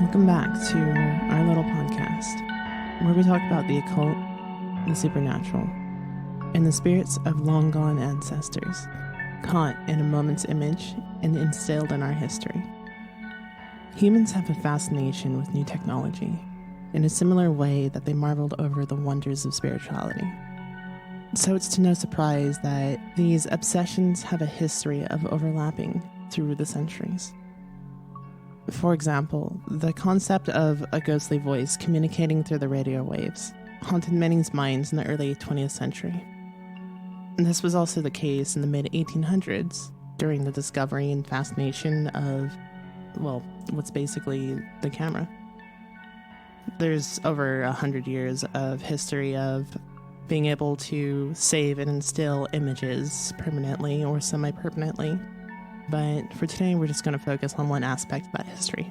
Welcome back to our little podcast, where we talk about the occult, the supernatural, and the spirits of long-gone ancestors, caught in a moment's image and instilled in our history. Humans have a fascination with new technology, in a similar way that they marveled over the wonders of spirituality. So it's to no surprise that these obsessions have a history of overlapping through the centuries. For example, the concept of a ghostly voice communicating through the radio waves haunted many's minds in the early 20th century. And this was also the case in the mid-1800s, during the discovery and fascination of, well, what's basically the camera. There's over 100 years of history of being able to save and instill images permanently or semi-permanently. But for today, we're just going to focus on one aspect of that history,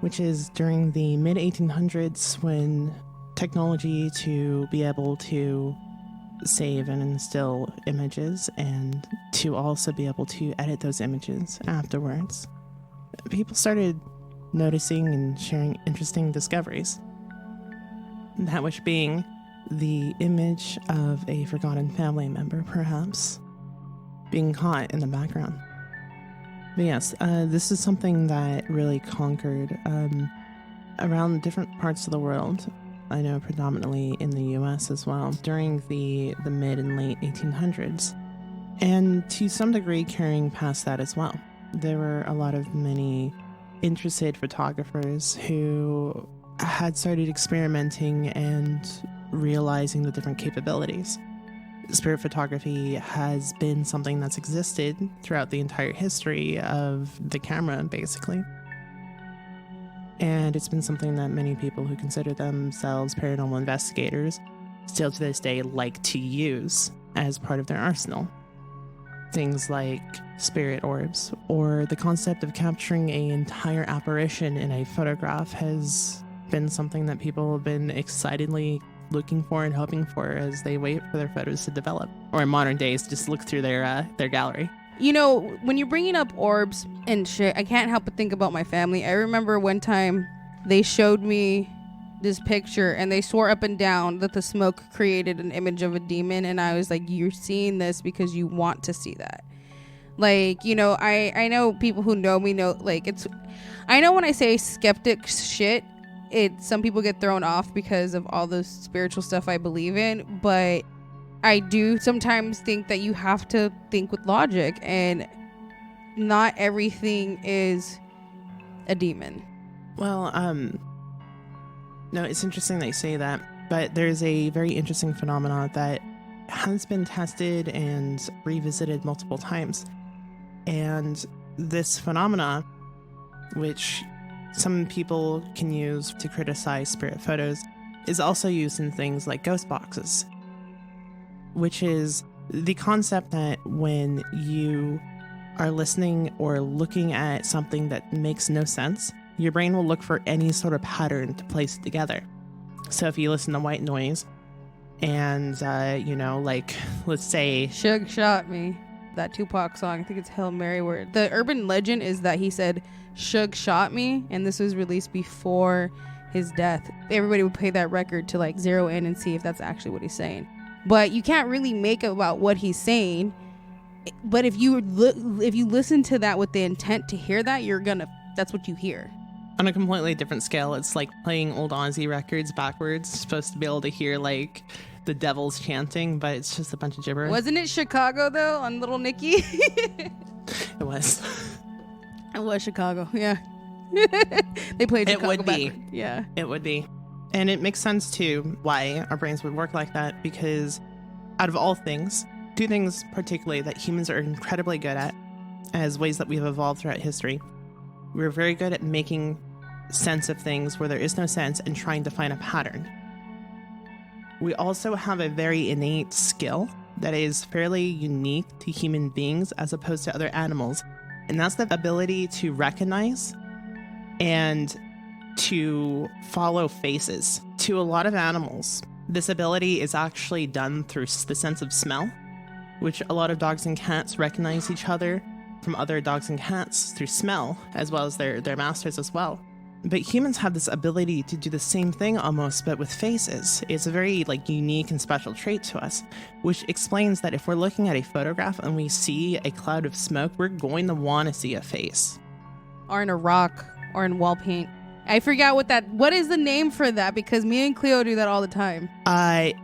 which is during the mid-1800s when technology to be able to save and instill images and to also be able to edit those images afterwards, people started noticing and sharing interesting discoveries. That which being the image of a forgotten family member, perhaps, being caught in the background. But yes, this is something that really conquered around different parts of the world. I know predominantly in the US as well, during the mid and late 1800s. And to some degree carrying past that as well. There were a lot of many interested photographers who had started experimenting and realizing the different capabilities. Spirit photography has been something that's existed throughout the entire history of the camera, basically. And it's been something that many people who consider themselves paranormal investigators still to this day like to use as part of their arsenal. Things like spirit orbs, or the concept of capturing an entire apparition in a photograph has been something that people have been excitedly looking for and hoping for as they wait for their photos to develop, or in modern days just look through their gallery. You know, when you're bringing up orbs and shit, I can't help but think about my family. I remember one time they showed me this picture and they swore up and down that the smoke created an image of a demon, and I was like, you're seeing this because you want to see that. Like, you know, I know people who know me know, like, it's, I know when I say skeptic shit, some people get thrown off because of all the spiritual stuff I believe in, but I do sometimes think that you have to think with logic, and not everything is a demon. Well, no, it's interesting that you say that, but there's a very interesting phenomenon that has been tested and revisited multiple times. And this phenomena, which some people can use to criticize spirit photos, is also used in things like ghost boxes, which is the concept that when you are listening or looking at something that makes no sense, your brain will look for any sort of pattern to place it together. So if you listen to white noise and, you know, like, let's say... Suge Shot Me, that Tupac song, I think it's Hail Mary, where the urban legend is that he said, Suge shot me, and this was released before his death. Everybody would play that record to like zero in and see if that's actually what he's saying. But you can't really make about what he's saying. But if you listen to that with the intent to hear that, that's what you hear. On a completely different scale, it's like playing old Aussie records backwards, supposed to be able to hear like the devil's chanting, but it's just a bunch of gibberish. Wasn't it Chicago though on Little Nicky? It was. It was Chicago, yeah. They played Chicago. It would be. Backward. Yeah. It would be. And it makes sense too why our brains would work like that, because out of all things, two things particularly that humans are incredibly good at as ways that we've evolved throughout history. We're very good at making sense of things where there is no sense and trying to find a pattern. We also have a very innate skill that is fairly unique to human beings as opposed to other animals. And that's the ability to recognize and to follow faces. To a lot of animals, this ability is actually done through the sense of smell, which a lot of dogs and cats recognize each other from other dogs and cats through smell, as well as their masters as well. But humans have this ability to do the same thing almost, but with faces. It's a very unique and special trait to us, which explains that if we're looking at a photograph and we see a cloud of smoke, we're going to want to see a face. Or in a rock, or in wall paint. I forgot what is the name for that, because me and Cleo do that all the time. I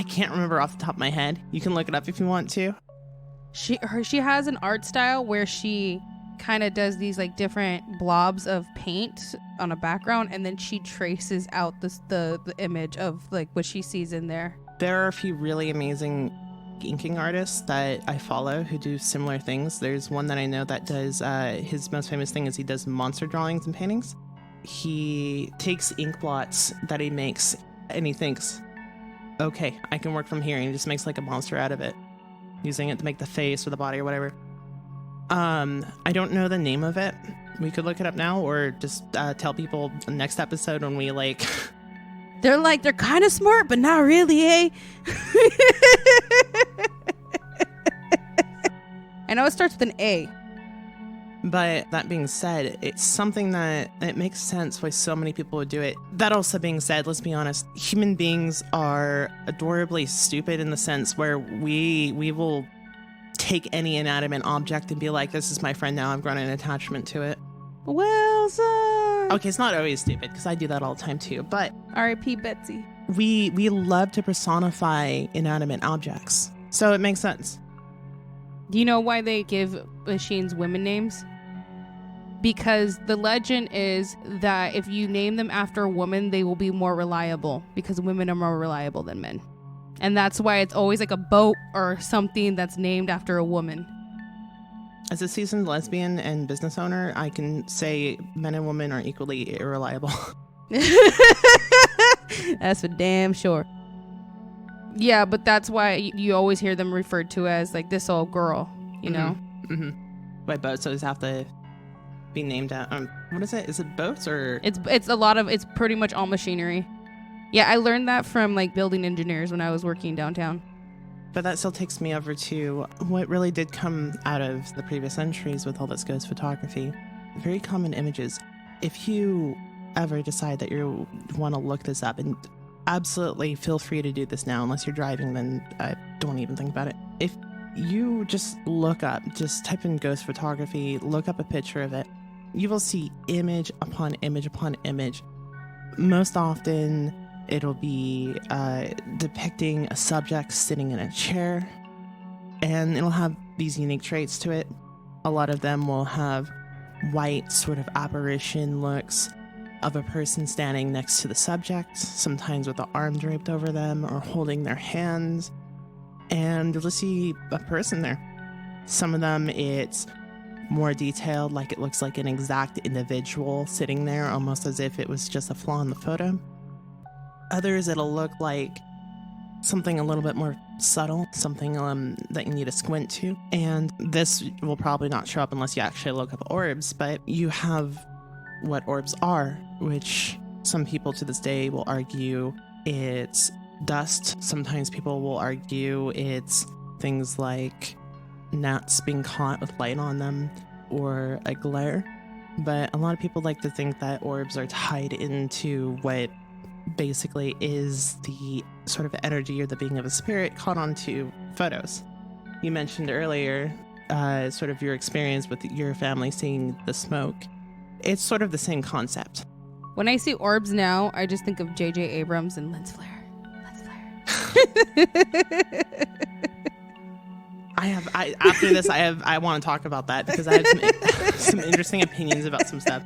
can't remember off the top of my head. You can look it up if you want to. She has an art style where she kind of does these different blobs of paint on a background, and then she traces out the image of what she sees in there. There are a few really amazing inking artists that I follow who do similar things. There's one that I know that does his most famous thing is he does monster drawings and paintings. He takes ink blots that he makes and he thinks, okay, I can work from here, and he just makes a monster out of it, using it to make the face or the body or whatever. I don't know the name of it. We could look it up now, or just tell people the next episode when we They're kind of smart, but not really, eh? I know it starts with an A. But that being said, it's something that it makes sense why so many people would do it. That also being said, let's be honest, human beings are adorably stupid in the sense where we will take any inanimate object and be like, this is my friend now, I've grown an attachment to it. Well, sir. Okay, it's not always stupid, because I do that all the time too, but R.I.P. Betsy. we love to personify inanimate objects, so it makes sense. Do you know why they give machines women names? Because the legend is that if you name them after a woman, they will be more reliable, because women are more reliable than men. And that's why it's always a boat or something that's named after a woman. As a seasoned lesbian and business owner, I can say men and women are equally irreliable. That's for damn sure. Yeah, but that's why you always hear them referred to as this old girl, you know? Mm-hmm. Why boats always have to be named out? What is it? Is it boats or? It's pretty much all machinery. Yeah, I learned that from building engineers when I was working downtown. But that still takes me over to what really did come out of the previous centuries with all this ghost photography. Very common images. If you ever decide that you want to look this up, and absolutely feel free to do this now, unless you're driving, then don't even think about it. If you just type in ghost photography, look up a picture of it, you will see image upon image upon image. Most often, it'll be depicting a subject sitting in a chair, and it'll have these unique traits to it. A lot of them will have white sort of apparition looks of a person standing next to the subject, sometimes with the arm draped over them or holding their hands, and you'll just see a person there. Some of them, it's more detailed, it looks like an exact individual sitting there, almost as if it was just a flaw in the photo. Others, it'll look like something a little bit more subtle, something that you need to squint to. And this will probably not show up unless you actually look up orbs, but you have what orbs are, which some people to this day will argue it's dust. Sometimes people will argue it's things like gnats being caught with light on them or a glare. But a lot of people like to think that orbs are tied into what basically is the sort of energy or the being of a spirit caught onto photos. You mentioned earlier sort of your experience with your family seeing the smoke. It's sort of the same concept. When I see orbs now, I just think of J.J. Abrams and lens flare. Lens flare. After this, I want to talk about that because I have some interesting opinions about some stuff.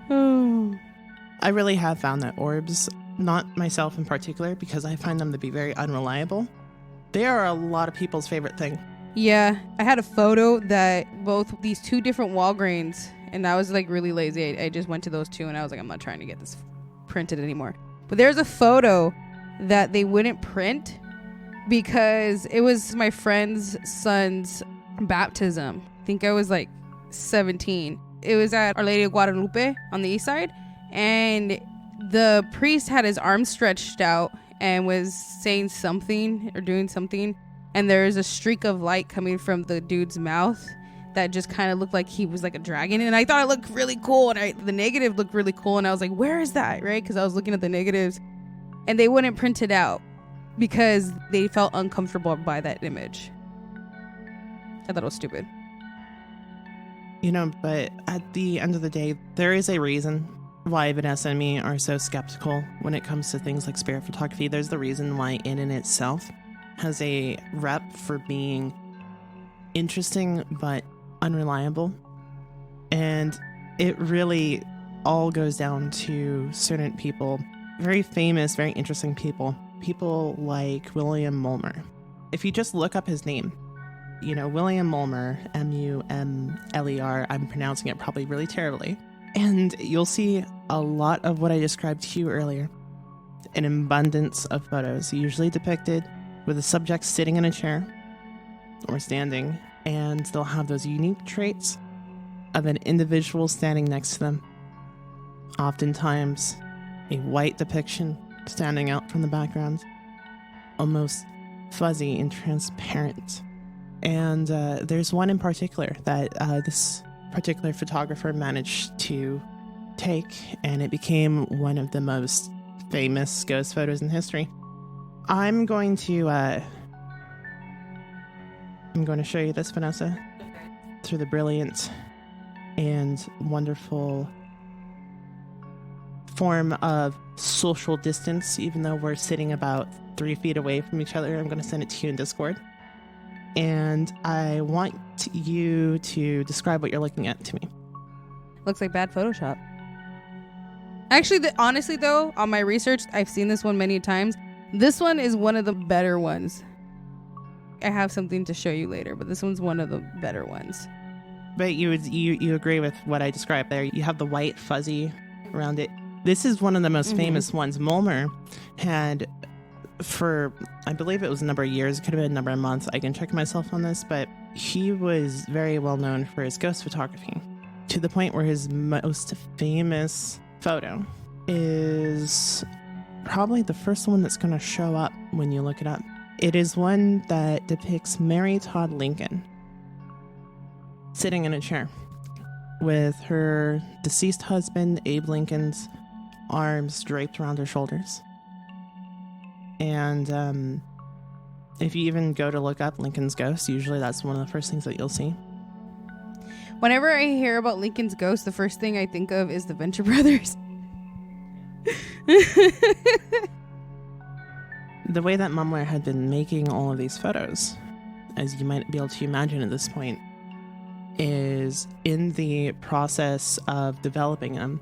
Oh. I really have found that orbs, not myself in particular, because I find them to be very unreliable. They are a lot of people's favorite thing. Yeah, I had a photo that both these two different Walgreens, and I was really lazy. I just went to those two and I was like, I'm not trying to get this printed anymore. But there's a photo that they wouldn't print because it was my friend's son's baptism. I think I was 17. It was at Our Lady of Guadalupe on the east side. And the priest had his arms stretched out and was saying something or doing something. And there was a streak of light coming from the dude's mouth that just kind of looked like he was like a dragon, and I thought it looked really cool, and the negative looked really cool, and I was like, where is that, right? Because I was looking at the negatives, and they wouldn't print it out because they felt uncomfortable by that image. I thought it was stupid. But at the end of the day, there is a reason why Vanessa and me are so skeptical when it comes to things like spirit photography. There's the reason why it in itself has a rep for being interesting but unreliable. And it really all goes down to certain people, very famous, very interesting people like William Mulmer. If you just look up his name, William Mulmer, Mumler, I'm pronouncing it probably really terribly, and you'll see a lot of what I described to you earlier. An abundance of photos, usually depicted with a subject sitting in a chair or standing, and they'll have those unique traits of an individual standing next to them. Oftentimes, a white depiction standing out from the background, almost fuzzy and transparent. And there's one in particular that this particular photographer managed to take, and it became one of the most famous ghost photos in history. I'm going to show you this, Vanessa, through the brilliant and wonderful form of social distance. Even though we're sitting about 3 feet away from each other, I'm going to send it to you in Discord. And I want you to describe what you're looking at to me. Looks like bad Photoshop. Actually, honestly though, on my research, I've seen this one many times. This one is one of the better ones. I have something to show you later, but this one's one of the better ones. But you agree with what I described there. You have the white fuzzy around it. This is one of the most famous ones. Mulmer had, for I believe it was a number of years, it could have been a number of months, I can check myself on this, but he was very well known for his ghost photography, to the point where his most famous photo is probably the first one that's going to show up when you look it up. It is one that depicts Mary Todd Lincoln sitting in a chair with her deceased husband, Abe Lincoln's arms draped around her shoulders. And if you even go to look up Lincoln's ghost, usually that's one of the first things that you'll see. Whenever I hear about Lincoln's ghost, the first thing I think of is the Venture Brothers. The way that Mumler had been making all of these photos, as you might be able to imagine at this point, is in the process of developing them,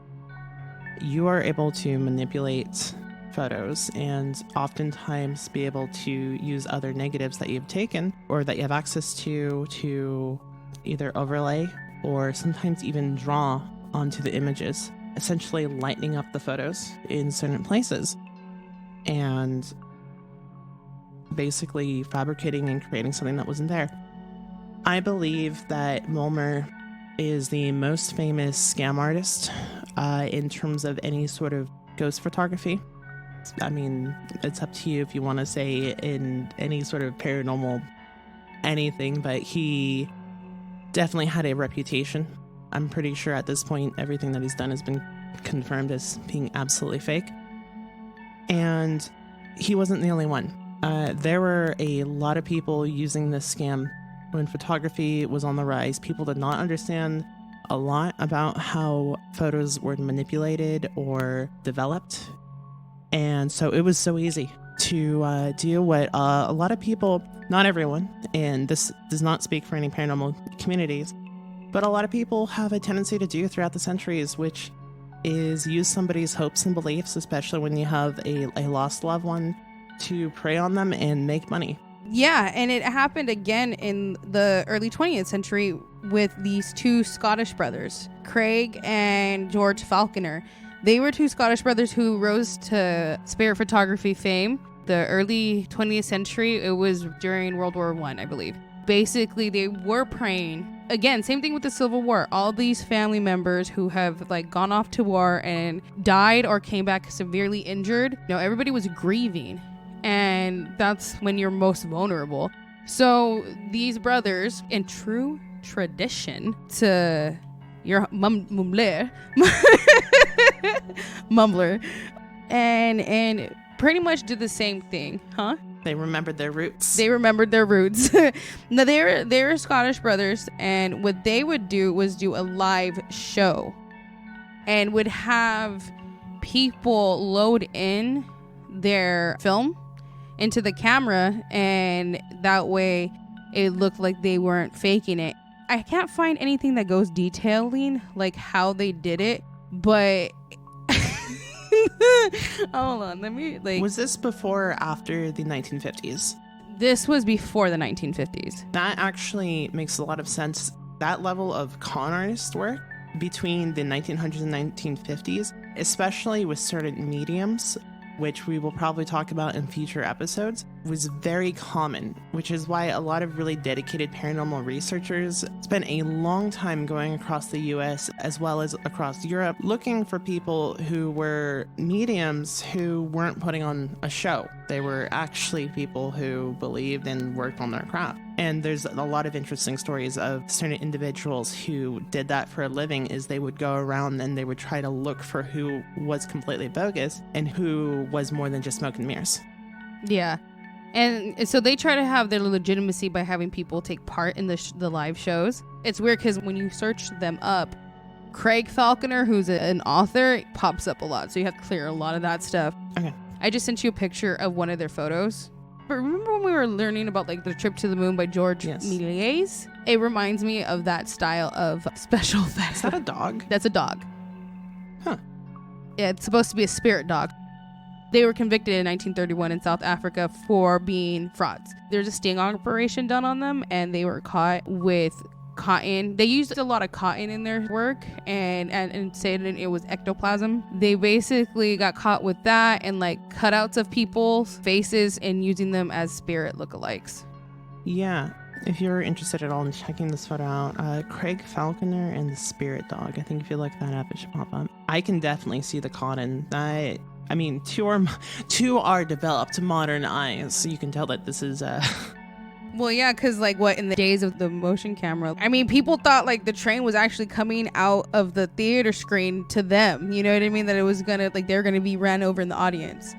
you are able to manipulate photos and oftentimes be able to use other negatives that you've taken or that you have access to either overlay or sometimes even draw onto the images, essentially lightening up the photos in certain places and basically fabricating and creating something that wasn't there. I believe that Mulmer is the most famous scam artist in terms of any sort of ghost photography. I mean, it's up to you if you want to say in any sort of paranormal anything, but he definitely had a reputation. I'm pretty sure at this point everything that he's done has been confirmed as being absolutely fake. And he wasn't the only one. There were a lot of people using this scam when photography was on the rise. People did not understand a lot about how photos were manipulated or developed. And so it was so easy to do what a lot of people, not everyone, and this does not speak for any paranormal communities, but a lot of people have a tendency to do throughout the centuries, which is use somebody's hopes and beliefs, especially when you have a lost loved one, to prey on them and make money. Yeah, and it happened again in the early 20th century with these two Scottish brothers, Craig and George Falconer. They were two Scottish brothers who rose to spirit photography fame. The early 20th century, it was during World War I, I believe. Basically, they were praying. Again, same thing with the Civil War. All these family members who have gone off to war and died or came back severely injured. Everybody was grieving. And that's when you're most vulnerable. So these brothers, in true tradition to your mumbler and pretty much did the same thing, huh? They remembered their roots. No, they're Scottish brothers, and what they would do was do a live show and would have people load in their film into the camera, and that way it looked like they weren't faking it. I can't find anything that goes detailing like how they did it, but hold on, let me Was this before or after the 1950s? This was before the 1950s. That actually makes a lot of sense. That level of con artist work between the 1900s and 1950s, especially with certain mediums, which we will probably talk about in future episodes, was very common, which is why a lot of really dedicated paranormal researchers spent a long time going across the US as well as across Europe looking for people who were mediums who weren't putting on a show. They were actually people who believed and worked on their craft. And there's a lot of interesting stories of certain individuals who did that for a living. Is they would go around and they would try to look for who was completely bogus and who was more than just smoke and mirrors. Yeah. And so they try to have their legitimacy by having people take part in the live shows. It's weird because when you search them up, Craig Falconer, who's an author, pops up a lot. So you have to clear a lot of that stuff. Okay. I just sent you a picture of one of their photos. But remember when we were learning about like the trip to the moon by George Méliès? It reminds me of that style of special effects. Is that a dog? That's a dog. Huh. Yeah, it's supposed to be a spirit dog. They were convicted in 1931 in South Africa for being frauds. There's a sting operation done on them, and they were caught with cotton. They used a lot of cotton in their work and said it was ectoplasm. They basically got caught with that and like cutouts of people's faces and using them as spirit lookalikes. Yeah. If you're interested at all in checking this photo out, Craig Falconer and the Spirit Dog. I think if you look that up, it should pop up. I can definitely see the cotton. I mean, to our developed modern eyes, you can tell that this is Well, yeah, because like in the days of the motion camera, I mean, people thought like the train was actually coming out of the theater screen to them. You know what I mean? That it was gonna they're gonna be ran over in the audience.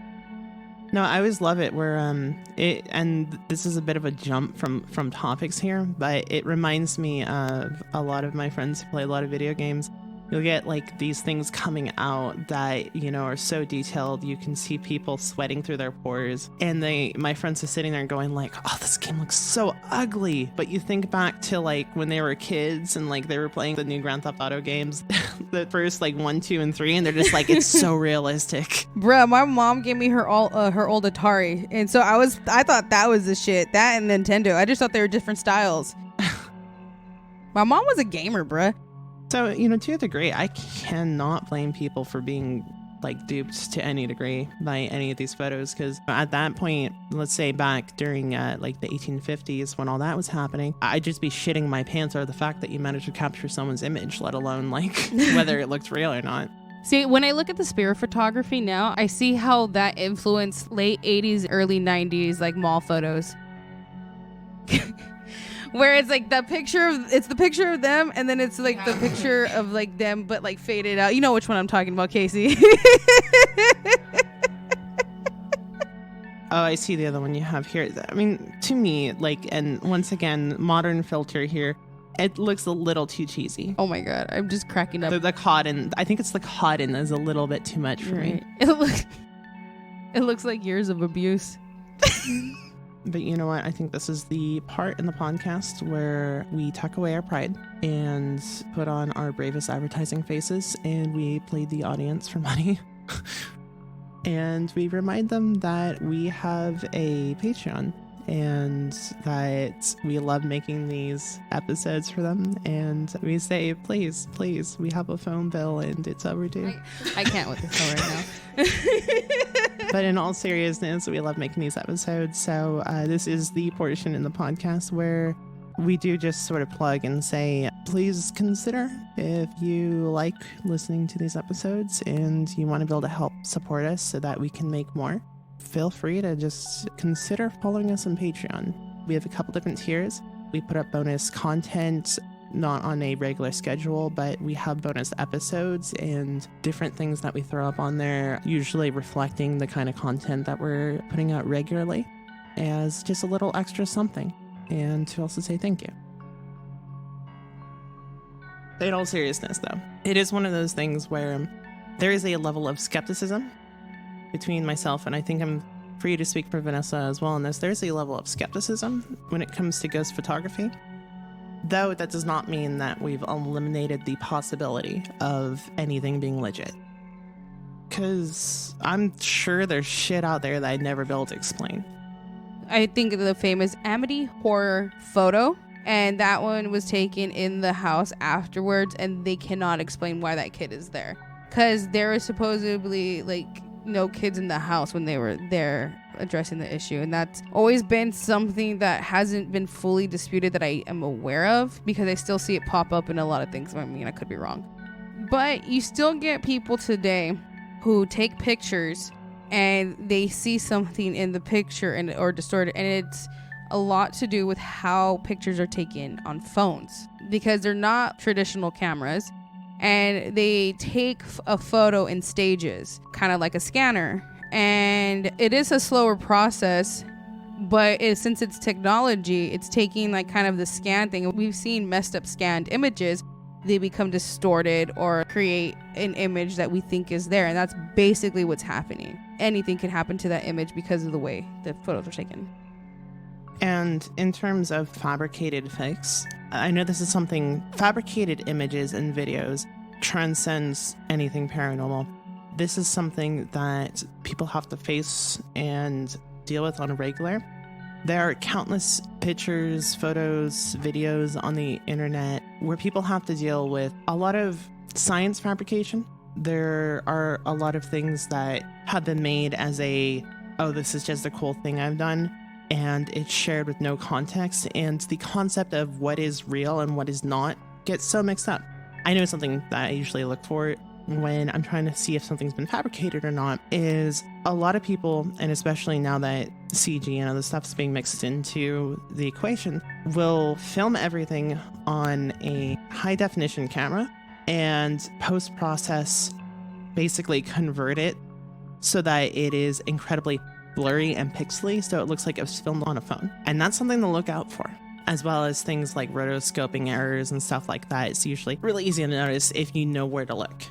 No, I always love it where and this is a bit of a jump from topics here, but it reminds me of a lot of my friends who play a lot of video games. You'll get like these things coming out that, you know, are so detailed. You can see people sweating through their pores. And my friends are sitting there going like, oh, this game looks so ugly. But you think back to like when they were kids and like they were playing the new Grand Theft Auto games, the first like 1, 2, and 3, and they're just like, it's so realistic. Bruh, my mom gave me her old Atari. And so I thought that was the shit. That and Nintendo. I just thought they were different styles. My mom was a gamer, bruh. So, you know, to a degree, I cannot blame people for being like duped to any degree by any of these photos, because at that point, let's say back during like the 1850s when all that was happening, I'd just be shitting my pants over the fact that you managed to capture someone's image, let alone like whether it looked real or not. See, when I look at the spirit photography now, I see how that influenced late 80s, early 90s like mall photos. Where it's like the picture of them, and then it's like the picture of like them but like faded out. You know which one I'm talking about, Casey. Oh, I see the other one you have here. I mean, to me, like, and once again, modern filter here, it looks a little too cheesy. Oh my god, I'm just cracking up. The cotton, I think it's the cotton is a little bit too much for me. It looks like years of abuse. But you know what? I think this is the part in the podcast where we tuck away our pride and put on our bravest advertising faces, and we plead the audience for money. And we remind them that we have a Patreon and that we love making these episodes for them. And we say, please, we have a phone bill and it's overdue. I can't with this phone right now. But in all seriousness, we love making these episodes. So this is the portion in the podcast where we do just sort of plug and say, please consider if you like listening to these episodes and you want to be able to help support us so that we can make more. Feel free to just consider following us on Patreon. We have a couple different tiers. We put up bonus content not on a regular schedule, but we have bonus episodes and different things that we throw up on there, usually reflecting the kind of content that we're putting out regularly as just a little extra something, and to also say thank you. In all seriousness, though, it is one of those things where there is a level of skepticism between myself, and I think I'm free to speak for Vanessa as well in this. There's a level of skepticism when it comes to ghost photography, though that does not mean that we've eliminated the possibility of anything being legit. Because I'm sure there's shit out there that I'd never be able to explain. I think of the famous Amity horror photo, and that one was taken in the house afterwards, and they cannot explain why that kid is there. Because there was supposedly, like, no kids in the house when they were there addressing the issue, and that's always been something that hasn't been fully disputed that I am aware of, because I still see it pop up in a lot of things. I mean, I could be wrong, but you still get people today who take pictures and they see something in the picture and or distorted, and it's a lot to do with how pictures are taken on phones, because they're not traditional cameras. And they take a photo in stages, kind of like a scanner. And it is a slower process, but since it's technology, it's taking like kind of the scan thing. We've seen messed up scanned images. They become distorted or create an image that we think is there. And that's basically what's happening. Anything can happen to that image because of the way the photos are taken. And in terms of fabricated fakes, I know this is something, fabricated images and videos transcends anything paranormal. This is something that people have to face and deal with on a regular. There are countless pictures, photos, videos on the internet where people have to deal with a lot of science fabrication. There are a lot of things that have been made as oh, this is just a cool thing I've done, and it's shared with no context, and the concept of what is real and what is not gets so mixed up. I know something that I usually look for when I'm trying to see if something's been fabricated or not is a lot of people, and especially now that CG and other stuff's being mixed into the equation, will film everything on a high definition camera and post-process basically convert it so that it is incredibly blurry and pixely, so it looks like it was filmed on a phone. And that's something to look out for, as well as things like rotoscoping errors and stuff like that. It's usually really easy to notice if you know where to look.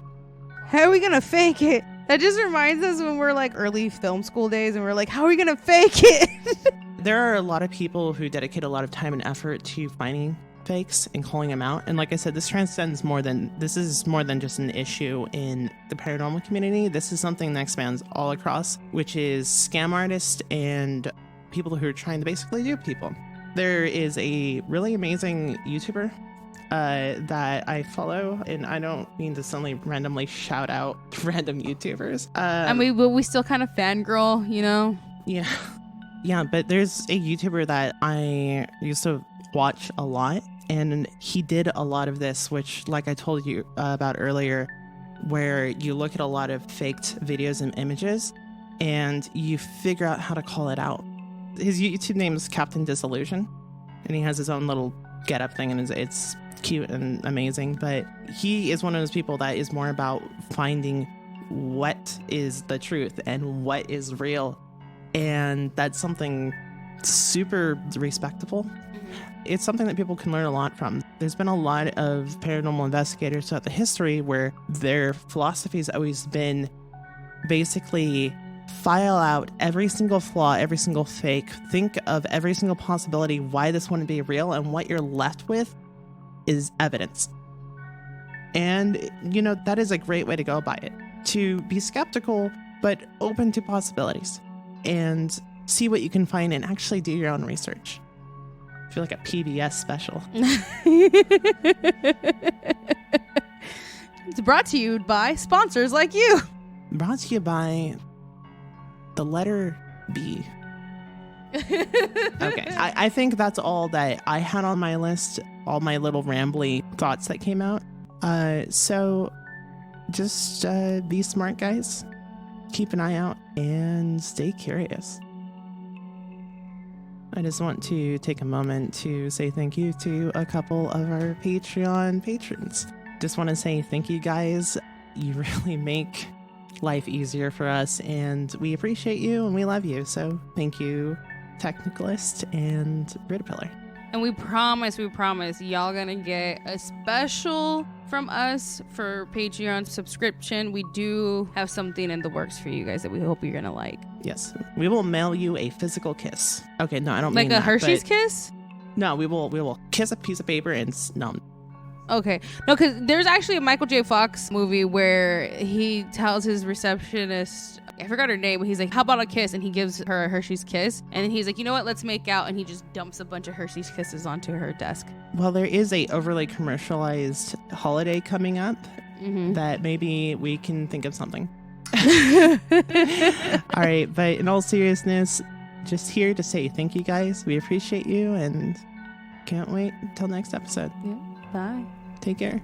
How are we gonna fake it? That just reminds us when we're like early film school days and we're like, how are we gonna fake it? There are a lot of people who dedicate a lot of time and effort to finding fakes and calling them out. And like I said, this is more than just an issue in the paranormal community. This is something that expands all across, which is scam artists and people who are trying to basically dupe people. There is a really amazing YouTuber that I follow, and I don't mean to suddenly randomly shout out random YouTubers. I mean, but we still kind of fangirl, you know? Yeah, but there's a YouTuber that I used to watch a lot, and he did a lot of this, which, like I told you about earlier, where you look at a lot of faked videos and images, and you figure out how to call it out. His YouTube name is Captain Disillusion, and he has his own little get-up thing, and it's cute and amazing, but he is one of those people that is more about finding what is the truth and what is real, and that's something super respectable. It's something that people can learn a lot from. There's been a lot of paranormal investigators throughout the history where their philosophy has always been basically file out every single flaw, every single fake, think of every single possibility why this wouldn't be real, and what you're left with is evidence. And, you know, that is a great way to go about it. To be skeptical, but open to possibilities. And see what you can find and actually do your own research. I feel like a PBS special. It's brought to you by sponsors like you. Brought to you by the letter B. Okay, I think that's all that I had on my list, all my little rambly thoughts that came out. So just be smart, guys. Keep an eye out and stay curious. I just want to take a moment to say thank you to a couple of our Patreon patrons. Just want to say thank you guys. You really make life easier for us, and we appreciate you and we love you. So thank you, Technicalist and Ritapillar. And we promise, y'all gonna get a special from us for Patreon subscription. We do have something in the works for you guys that we hope you're gonna like. Yes, we will mail you a physical kiss. Okay, no, I don't like mean a that, Hershey's but- kiss. No, we will kiss a piece of paper and no. Okay. No, because there's actually a Michael J. Fox movie where he tells his receptionist, I forgot her name, but he's like, how about a kiss? And he gives her a Hershey's kiss. And then he's like, you know what? Let's make out. And he just dumps a bunch of Hershey's kisses onto her desk. Well, there is a overly commercialized holiday coming up Mm-hmm. that maybe we can think of something. All right, but in all seriousness, just here to say thank you guys. We appreciate you and can't wait until next episode. Yeah. Bye. Take care.